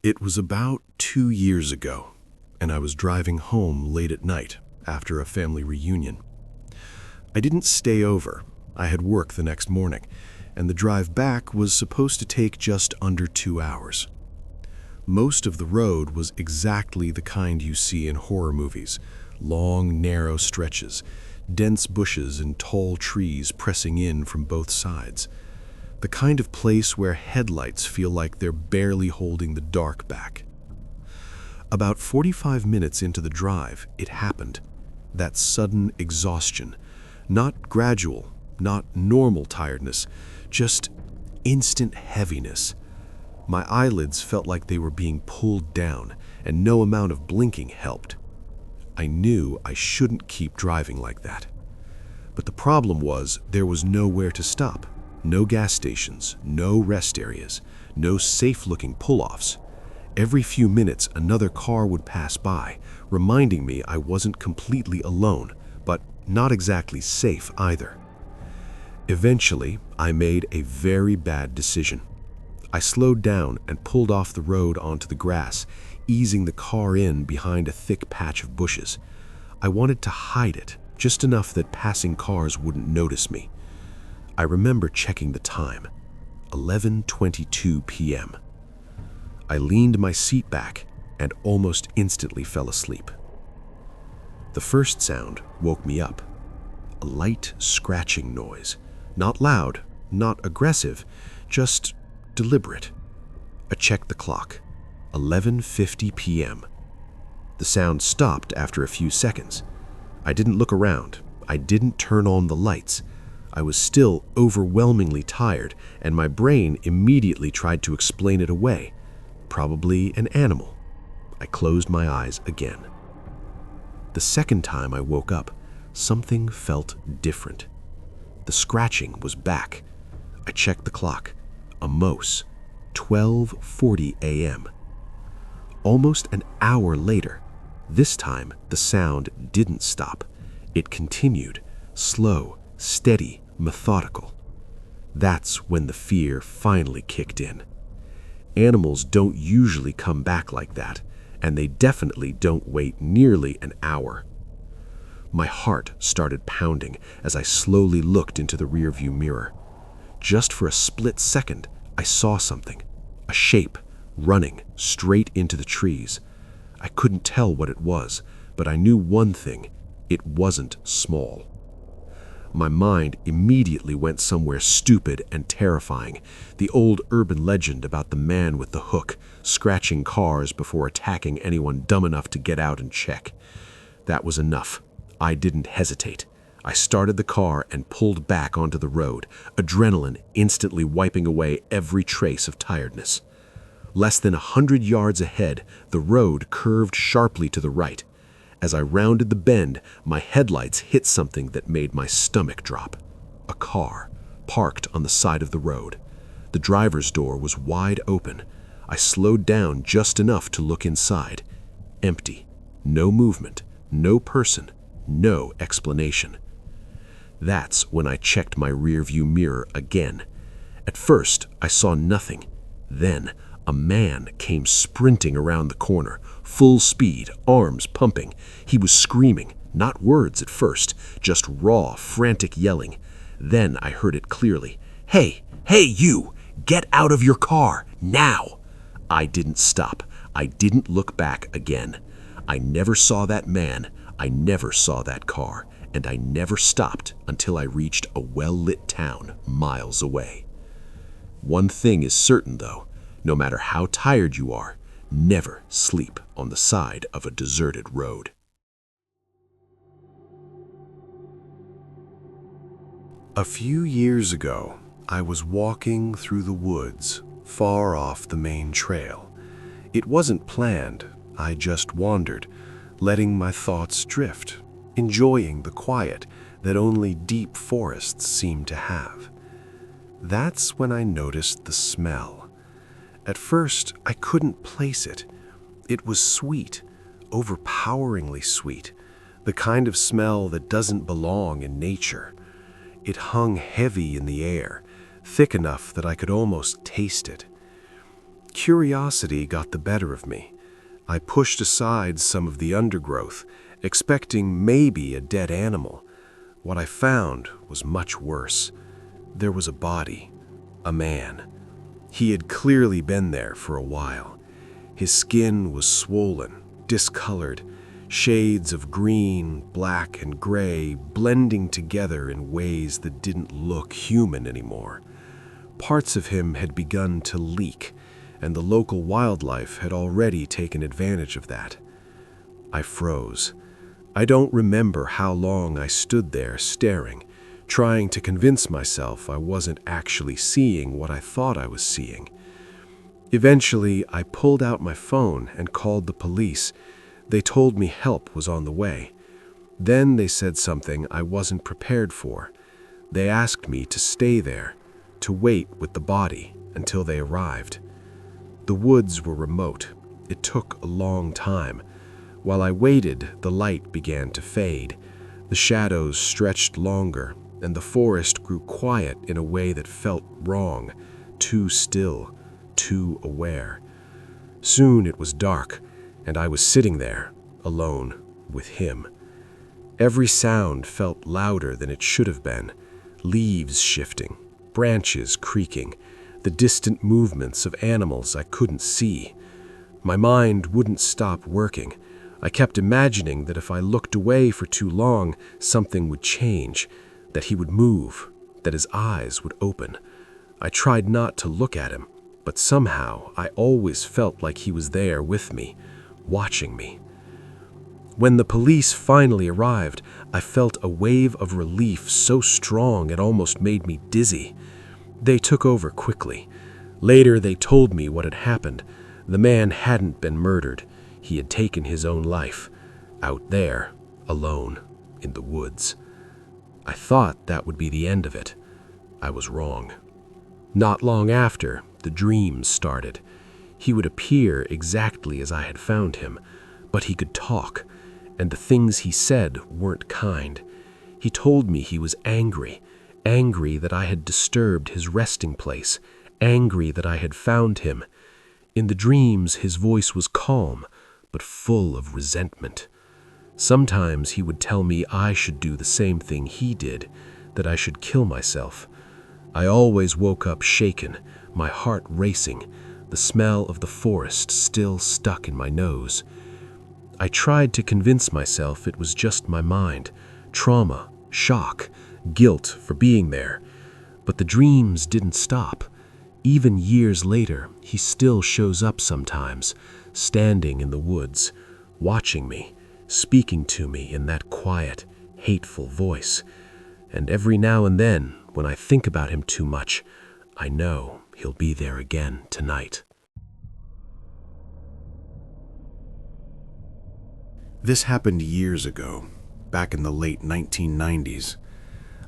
It was about 2 years ago, and I was driving home late at night after a family reunion. I didn't stay over. I had work the next morning, and the drive back was supposed to take just under 2 hours. Most of the road was exactly the kind you see in horror movies: long, narrow stretches, dense bushes and tall trees pressing in from both sides. The kind of place where headlights feel like they're barely holding the dark back. About 45 minutes into the drive, it happened. That sudden exhaustion. Not gradual, not normal tiredness, just instant heaviness. My eyelids felt like they were being pulled down, and no amount of blinking helped. I knew I shouldn't keep driving like that. But the problem was there was nowhere to stop. No gas stations, no rest areas, no safe-looking pull-offs. Every few minutes, another car would pass by, reminding me I wasn't completely alone, but not exactly safe either. Eventually, I made a very bad decision. I slowed down and pulled off the road onto the grass, easing the car in behind a thick patch of bushes. I wanted to hide it, just enough that passing cars wouldn't notice me. I remember checking the time, 11:22 p.m. I leaned my seat back and almost instantly fell asleep. The first sound woke me up, a light scratching noise, not loud, not aggressive, just deliberate. I checked the clock, 11:50 p.m. The sound stopped after a few seconds. I didn't look around. I didn't turn on the lights. I was still overwhelmingly tired, and my brain immediately tried to explain it away. Probably an animal. I closed my eyes again. The second time I woke up, something felt different. The scratching was back. I checked the clock. A mose, 12:40 a.m. Almost an hour later, this time the sound didn't stop. It continued, slow, steady, methodical. That's when the fear finally kicked in. Animals don't usually come back like that, and they definitely don't wait nearly an hour. My heart started pounding as I slowly looked into the rearview mirror. Just for a split second, I saw something, a shape, running straight into the trees. I couldn't tell what it was, but I knew one thing: it wasn't small. My mind immediately went somewhere stupid and terrifying, the old urban legend about the man with the hook, scratching cars before attacking anyone dumb enough to get out and check. That was enough. I didn't hesitate. I started the car and pulled back onto the road, adrenaline instantly wiping away every trace of tiredness. Less than 100 yards ahead, the road curved sharply to the right. As I rounded the bend, my headlights hit something that made my stomach drop. A car, parked on the side of the road. The driver's door was wide open. I slowed down just enough to look inside. Empty. No movement. No person. No explanation. That's when I checked my rearview mirror again. At first, I saw nothing. Then, a man came sprinting around the corner, full speed, arms pumping. He was screaming, not words at first, just raw, frantic yelling. Then I heard it clearly. "Hey, hey you! Get out of your car, now!" I didn't stop. I didn't look back again. I never saw that man. I never saw that car. And I never stopped until I reached a well-lit town miles away. One thing is certain, though. No matter how tired you are, never sleep on the side of a deserted road. A few years ago, I was walking through the woods, far off the main trail. It wasn't planned. I just wandered, letting my thoughts drift, enjoying the quiet that only deep forests seem to have. That's when I noticed the smell. At first, I couldn't place it. It was sweet, overpoweringly sweet, the kind of smell that doesn't belong in nature. It hung heavy in the air, thick enough that I could almost taste it. Curiosity got the better of me. I pushed aside some of the undergrowth, expecting maybe a dead animal. What I found was much worse. There was a body, a man. He had clearly been there for a while. His skin was swollen, discolored, shades of green, black, and gray blending together in ways that didn't look human anymore. Parts of him had begun to leak, and the local wildlife had already taken advantage of that. I froze. I don't remember how long I stood there staring, trying to convince myself I wasn't actually seeing what I thought I was seeing. Eventually, I pulled out my phone and called the police. They told me help was on the way. Then they said something I wasn't prepared for. They asked me to stay there, to wait with the body until they arrived. The woods were remote. It took a long time. While I waited, the light began to fade. The shadows stretched longer, and the forest grew quiet in a way that felt wrong, too still, too aware. Soon it was dark, and I was sitting there, alone, with him. Every sound felt louder than it should have been. Leaves shifting, branches creaking, the distant movements of animals I couldn't see. My mind wouldn't stop working. I kept imagining that if I looked away for too long, something would change, that he would move, that his eyes would open. I tried not to look at him, but somehow I always felt like he was there with me, watching me. When the police finally arrived, I felt a wave of relief so strong it almost made me dizzy. They took over quickly. Later, they told me what had happened. The man hadn't been murdered. He had taken his own life, out there, alone, in the woods. I thought that would be the end of it. I was wrong. Not long after, the dreams started. He would appear exactly as I had found him, but he could talk, and the things he said weren't kind. He told me he was angry that I had disturbed his resting place, angry that I had found him. In the dreams, his voice was calm, but full of resentment. Sometimes he would tell me I should do the same thing he did, that I should kill myself. I always woke up shaken, my heart racing, the smell of the forest still stuck in my nose. I tried to convince myself it was just my mind, trauma, shock, guilt for being there. But the dreams didn't stop. Even years later, he still shows up sometimes, standing in the woods, watching me, speaking to me in that quiet, hateful voice. And every now and then, when I think about him too much, I know he'll be there again tonight. This happened years ago, back in the late 1990s.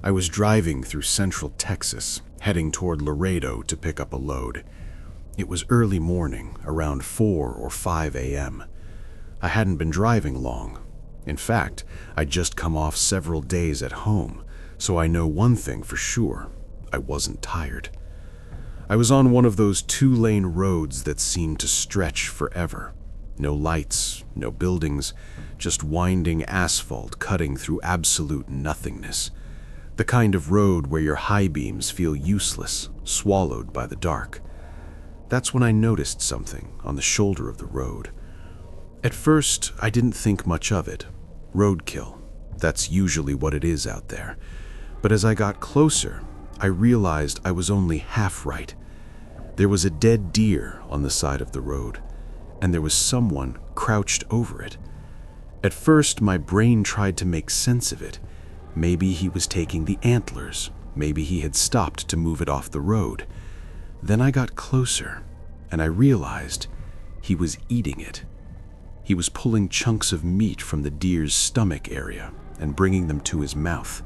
I was driving through central Texas, heading toward Laredo to pick up a load. It was early morning, around 4 or 5 a.m. I hadn't been driving long. In fact, I'd just come off several days at home, so I know one thing for sure: I wasn't tired. I was on one of those 2-lane roads that seemed to stretch forever. No lights, no buildings, just winding asphalt cutting through absolute nothingness. The kind of road where your high beams feel useless, swallowed by the dark. That's when I noticed something on the shoulder of the road. At first, I didn't think much of it. Roadkill. That's usually what it is out there. But as I got closer, I realized I was only half right. There was a dead deer on the side of the road, and there was someone crouched over it. At first, my brain tried to make sense of it. Maybe he was taking the antlers. Maybe he had stopped to move it off the road. Then I got closer, and I realized he was eating it. He was pulling chunks of meat from the deer's stomach area and bringing them to his mouth.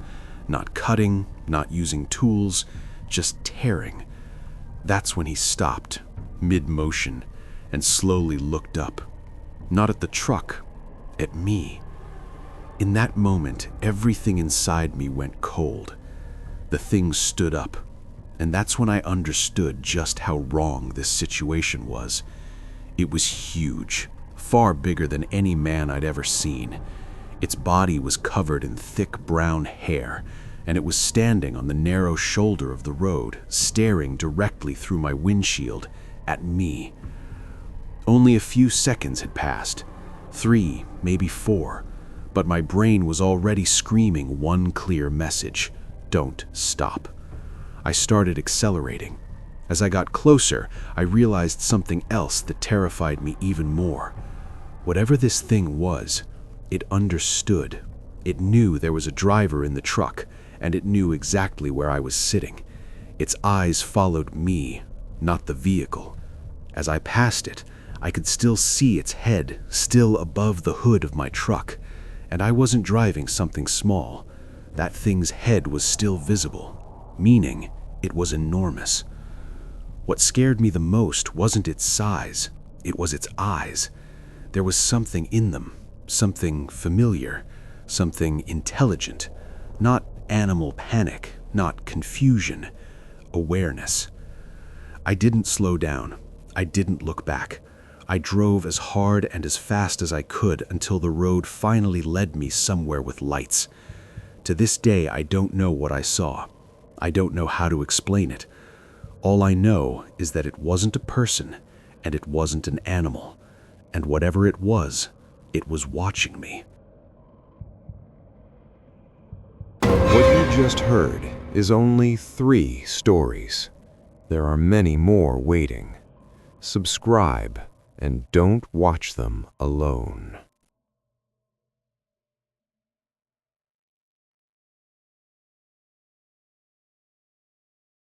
Not cutting, not using tools, just tearing. That's when he stopped, mid-motion, and slowly looked up. Not at the truck, at me. In that moment, everything inside me went cold. The thing stood up, And that's when I understood just how wrong this situation was. It was huge, far bigger than any man I'd ever seen. Its body was covered in thick brown hair, and it was standing on the narrow shoulder of the road, staring directly through my windshield at me. Only a few seconds had passed, 3, maybe 4, but my brain was already screaming one clear message: don't stop. I started accelerating. As I got closer, I realized something else that terrified me even more. Whatever this thing was, it understood. It knew there was a driver in the truck, and it knew exactly where I was sitting. Its eyes followed me, not the vehicle. As I passed it, I could still see its head, still above the hood of my truck, and I wasn't driving something small. That thing's head was still visible, meaning it was enormous. What scared me the most wasn't its size, it was its eyes. There was something in them, something familiar, something intelligent. Not animal panic, not confusion, awareness. I didn't slow down. I didn't look back. I drove as hard and as fast as I could until the road finally led me somewhere with lights. To this day, I don't know what I saw. I don't know how to explain it. All I know is that it wasn't a person, and it wasn't an animal, and whatever it was watching me. What you just heard is only 3 stories. There are many more waiting. Subscribe and don't watch them alone.